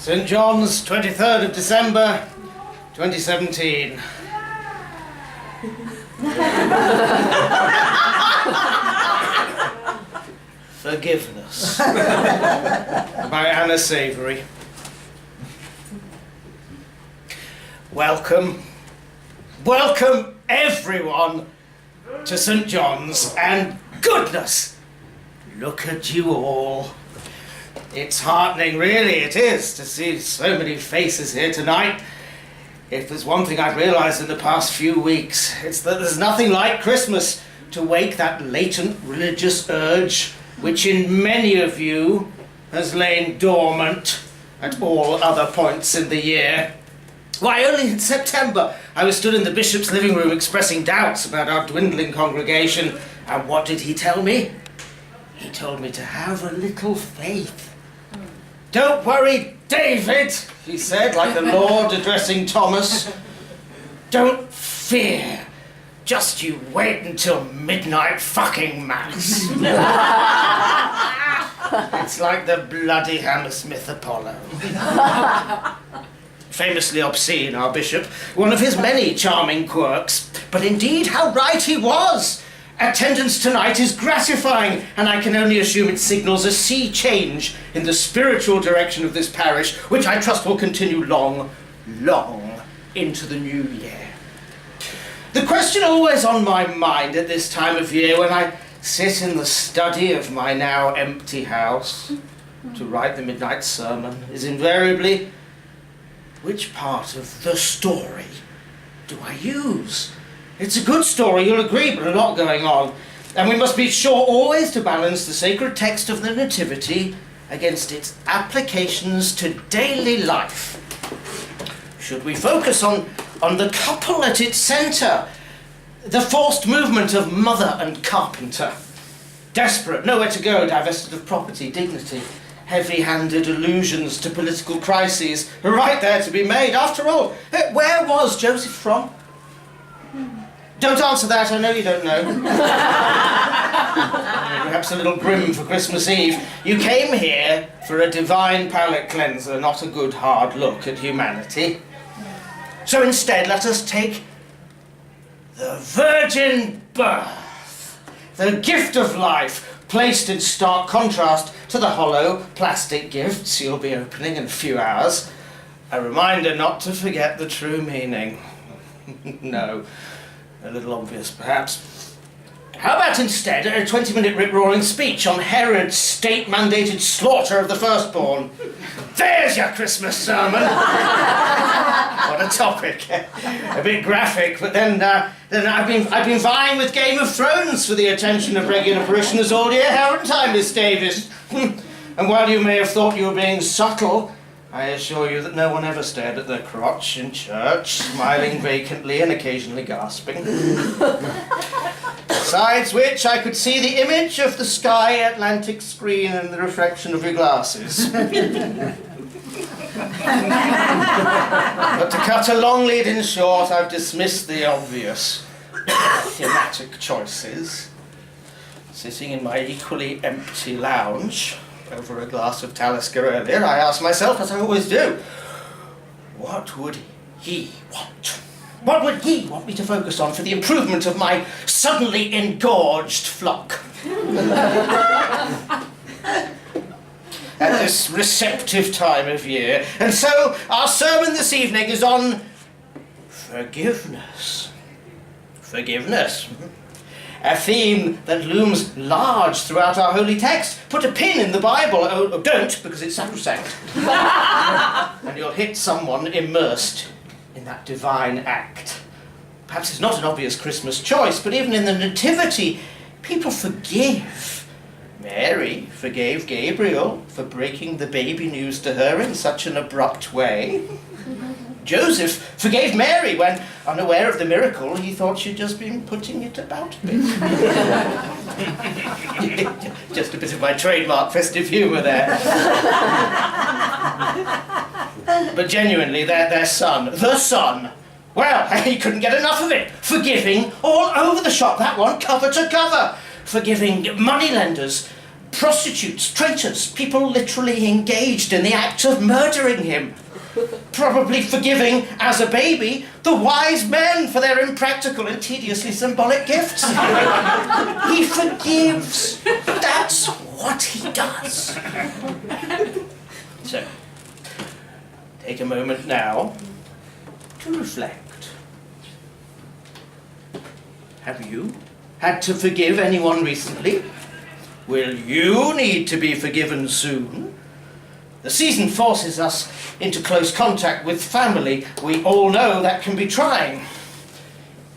St. John's, 23rd of December, 2017. Forgiveness. By Anna Savory. Welcome everyone to St. John's, and goodness, look at you all. It's heartening, really it is, to see so many faces here tonight. If there's one thing I've realised in the past few weeks, it's that there's nothing like Christmas to wake that latent religious urge which in many of you has lain dormant at all other points in the year. Why, only in September I was stood in the bishop's living room expressing doubts about our dwindling congregation, and what did he tell me? He told me to have a little faith. "Don't worry, David," he said, like the Lord addressing Thomas. "Don't fear. Just you wait until midnight fucking mass." It's like the bloody Hammersmith Apollo. Famously obscene, our bishop, one of his many charming quirks. But indeed, how right he was! Attendance tonight is gratifying, and I can only assume it signals a sea change in the spiritual direction of this parish, which I trust will continue long, long into the new year. The question always on my mind at this time of year, when I sit in the study of my now empty house to write the midnight sermon, is invariably, which part of the story do I use? It's a good story, you'll agree, but a lot going on. And we must be sure always to balance the sacred text of the Nativity against its applications to daily life. Should we focus on the couple at its centre? The forced movement of mother and carpenter. Desperate, nowhere to go, divested of property, dignity. Heavy-handed allusions to political crises are right there to be made. After all, where was Joseph from? Don't answer that, I know you don't know. Perhaps a little grim for Christmas Eve. You came here for a divine palate cleanser, not a good hard look at humanity. So instead, let us take the virgin birth, the gift of life, placed in stark contrast to the hollow plastic gifts you'll be opening in a few hours. A reminder not to forget the true meaning. No, a little obvious perhaps. How about instead a 20-minute rip-roaring speech on Herod's state-mandated slaughter of the firstborn? There's your Christmas sermon! What a topic. A bit graphic, but then I've been vying with Game of Thrones for the attention of regular parishioners all year, haven't I, Miss Davis? And while you may have thought you were being subtle, I assure you that no one ever stared at their crotch in church, smiling vacantly and occasionally gasping. Besides which, I could see the image of the Sky Atlantic screen and the reflection of your glasses. But to cut a long lead in short, I've dismissed the obvious thematic choices. Sitting in my equally empty lounge over a glass of Talisker earlier, I asked myself, as I always do, what would he want? What would he want me to focus on for the improvement of my suddenly engorged flock? At this receptive time of year. And so our sermon this evening is on forgiveness. Forgiveness. A theme that looms large throughout our holy text. Put a pin in the Bible. Oh, don't, because it's sacrosanct. And you'll hit someone immersed in that divine act. Perhaps it's not an obvious Christmas choice, but even in the Nativity, people forgive. Mary forgave Gabriel for breaking the baby news to her in such an abrupt way. Joseph forgave Mary when, unaware of the miracle, he thought she'd just been putting it about a bit. Just a bit of my trademark festive humour there. But genuinely, their son, the son, well, he couldn't get enough of it. Forgiving all over the shop, that one, cover to cover. Forgiving moneylenders, prostitutes, traitors, people literally engaged in the act of murdering him. Probably forgiving, as a baby, the wise men for their impractical and tediously symbolic gifts. He forgives. That's what he does. So, take a moment now to reflect. Have you had to forgive anyone recently? Will you need to be forgiven soon? The season forces us into close contact with family. We all know that can be trying.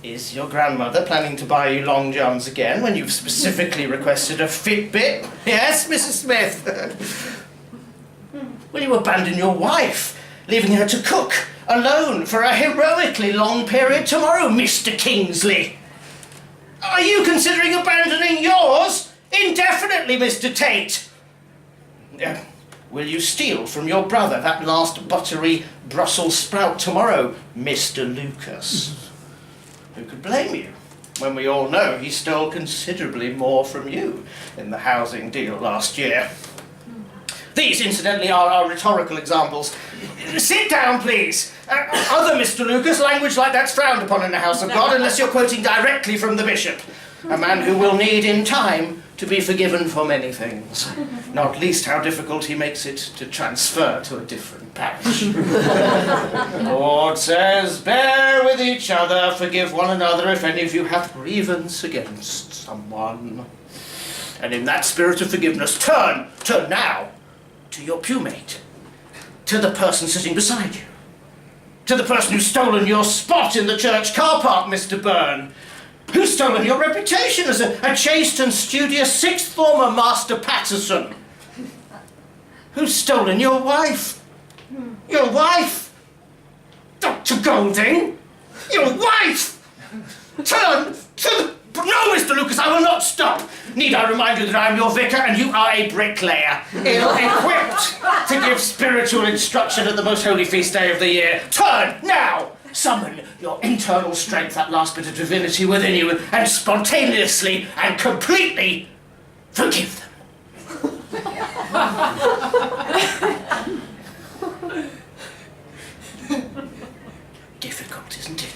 Is your grandmother planning to buy you long johns again when you've specifically requested a Fitbit? Yes, Mrs. Smith? Will you abandon your wife, leaving her to cook alone for a heroically long period tomorrow, Mr. Kingsley? Are you considering abandoning yours indefinitely, Mr. Tate? Will you steal from your brother that last buttery Brussels sprout tomorrow, Mr. Lucas? Who could blame you, when we all know he stole considerably more from you in the housing deal last year? These, incidentally, are rhetorical examples. Sit down, please. Other Mr. Lucas, language like that's frowned upon in the house of God unless you're quoting directly from the bishop, a man who will need in time to be forgiven for many things, not least how difficult he makes it to transfer to a different parish. The Lord says, bear with each other, forgive one another if any of you hath grievance against someone. And in that spirit of forgiveness, turn now to your pewmate, to the person sitting beside you, to the person who's stolen your spot in the church car park, Mr. Byrne, who's stolen your reputation as a chaste and studious sixth former, Master Patterson, who's stolen your wife, Dr. Golding, your wife. Turn to the... No, Mr. Lucas, I will not stop. Need I remind you that I am your vicar and you are a bricklayer, ill-equipped to give spiritual instruction at the most holy feast day of the year. Turn now! Summon your internal strength, that last bit of divinity within you, and spontaneously and completely forgive them. Difficult, isn't it?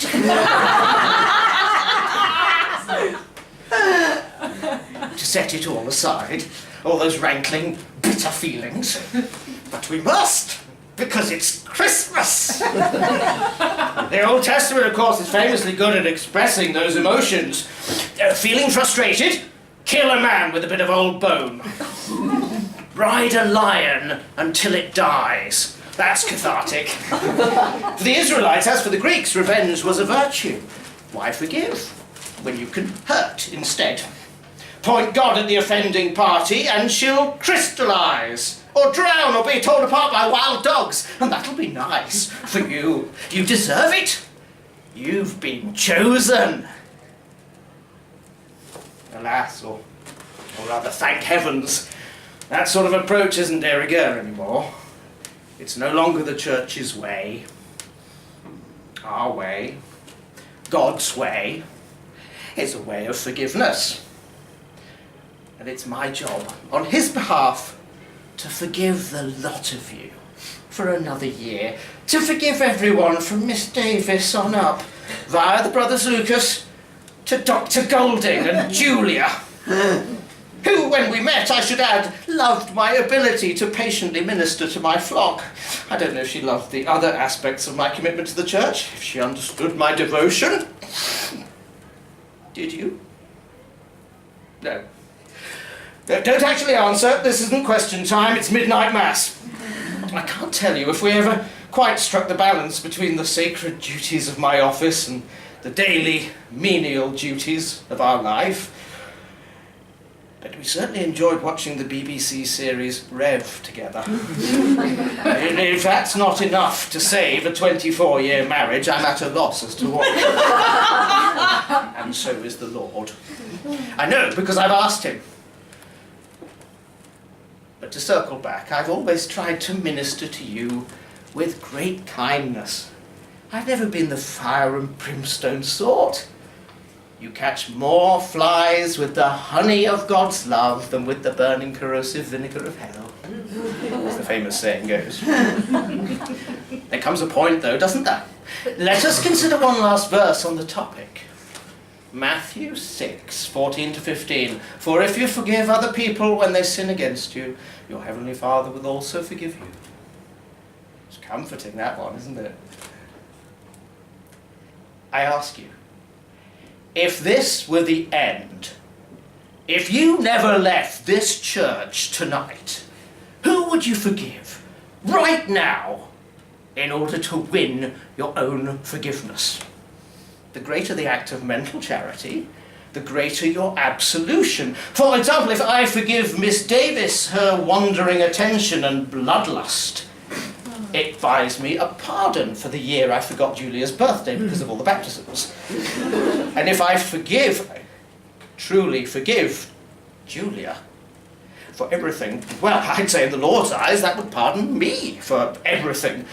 To set it all aside, all those rankling, bitter feelings. But we must, because it's Christmas. The Old Testament, of course, is famously good at expressing those emotions. Feeling frustrated? Kill a man with a bit of old bone. Ride a lion until it dies. That's cathartic. For the Israelites, as for the Greeks, revenge was a virtue. Why forgive when you can hurt instead? Point God at the offending party and she'll crystallise, or drown, or be torn apart by wild dogs, and that'll be nice for you. You deserve it. You've been chosen. Alas, or rather thank heavens, that sort of approach isn't de rigueur anymore. It's no longer the church's way, our way, God's way. Is a way of forgiveness. And it's my job, on his behalf, to forgive the lot of you for another year. To forgive everyone from Miss Davis on up, via the brothers Lucas, to Dr. Golding and Julia, who, when we met, I should add, loved my ability to patiently minister to my flock. I don't know if she loved the other aspects of my commitment to the church, if she understood my devotion. Did you? No. Don't actually answer. This isn't question time. It's midnight mass. I can't tell you if we ever quite struck the balance between the sacred duties of my office and the daily menial duties of our life. But we certainly enjoyed watching the BBC series Rev together. If that's not enough to save a 24-year marriage, I'm at a loss as to what. And so is the Lord. I know, because I've asked him. But to circle back, I've always tried to minister to you with great kindness. I've never been the fire and brimstone sort. You catch more flies with the honey of God's love than with the burning corrosive vinegar of hell, as the famous saying goes. There comes a point, though, doesn't there? Let us consider one last verse on the topic. Matthew 6, 14 to 15. For if you forgive other people when they sin against you, your heavenly Father will also forgive you. It's comforting, that one, isn't it? I ask you, if this were the end, if you never left this church tonight, who would you forgive right now in order to win your own forgiveness? The greater the act of mental charity, the greater your absolution. For example, if I forgive Miss Davis her wandering attention and bloodlust, it buys me a pardon for the year I forgot Julia's birthday because of all the baptisms. And if I truly forgive Julia for everything, well, I'd say in the Lord's eyes that would pardon me for everything.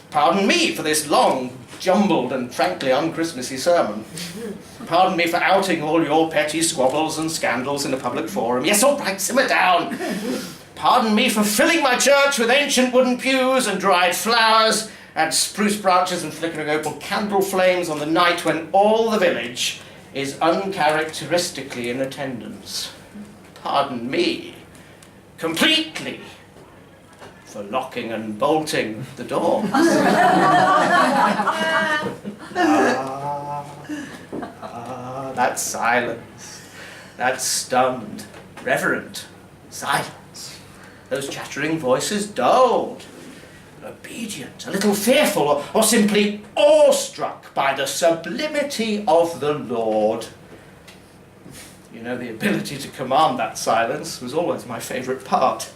Pardon me for this long, jumbled and frankly un-Christmassy sermon. Pardon me for outing all your petty squabbles and scandals in a public forum. Yes, all right, simmer down. Pardon me for filling my church with ancient wooden pews and dried flowers and spruce branches and flickering opal candle flames on the night when all the village is uncharacteristically in attendance. Pardon me completely for locking and bolting the door. That silence, that stunned, reverent silence. Those chattering voices dulled, obedient, a little fearful, or simply awestruck by the sublimity of the Lord. You know, the ability to command that silence was always my favourite part.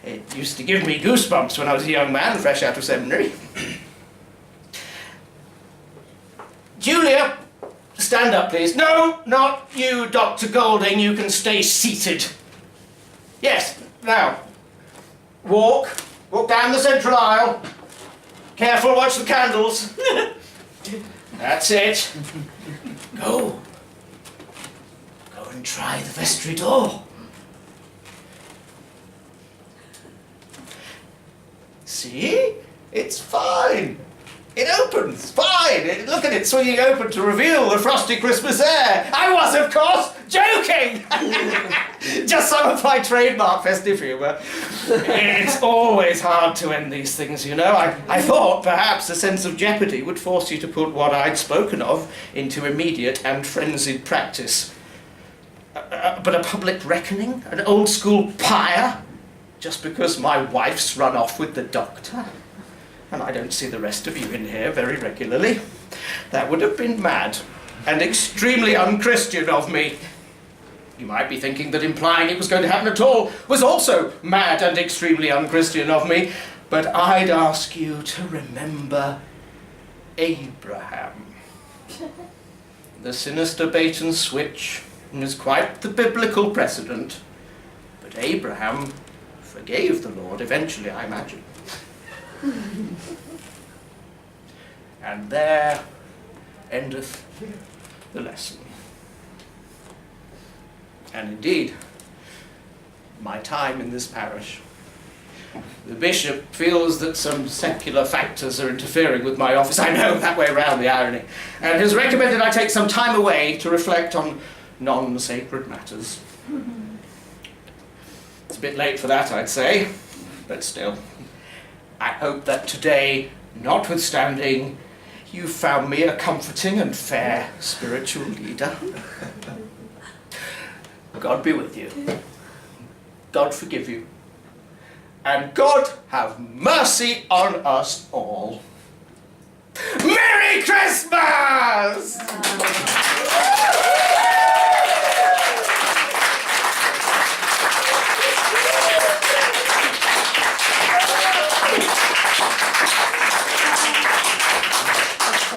It used to give me goosebumps when I was a young man, fresh out of seminary. Julia, stand up, please. No, not you, Dr. Golding. You can stay seated. Yes, now, walk down the central aisle. Careful, watch the candles. That's it. Go and try the vestry door. See? It's fine. It opens. Fine. Look at it swinging open to reveal the frosty Christmas air. I was, of course, joking. Just some of my trademark festive humour. It's always hard to end these things, you know. I thought perhaps a sense of jeopardy would force you to put what I'd spoken of into immediate and frenzied practice. But a public reckoning? An old-school pyre? Just because my wife's run off with the doctor? And I don't see the rest of you in here very regularly. That would have been mad and extremely un-Christian of me. You might be thinking that implying it was going to happen at all was also mad and extremely un-Christian of me, but I'd ask you to remember Abraham. The sinister bait and switch is quite the biblical precedent, but Abraham forgave the Lord eventually, I imagine. And there endeth the lesson. And indeed, my time in this parish. The bishop feels that some secular factors are interfering with my office. I know, that way around, the irony. And has recommended I take some time away to reflect on non-sacred matters. It's a bit late for that, I'd say, but still. I hope that today, notwithstanding, you found me a comforting and fair spiritual leader. God be with you. God forgive you. And God have mercy on us all. Merry Christmas!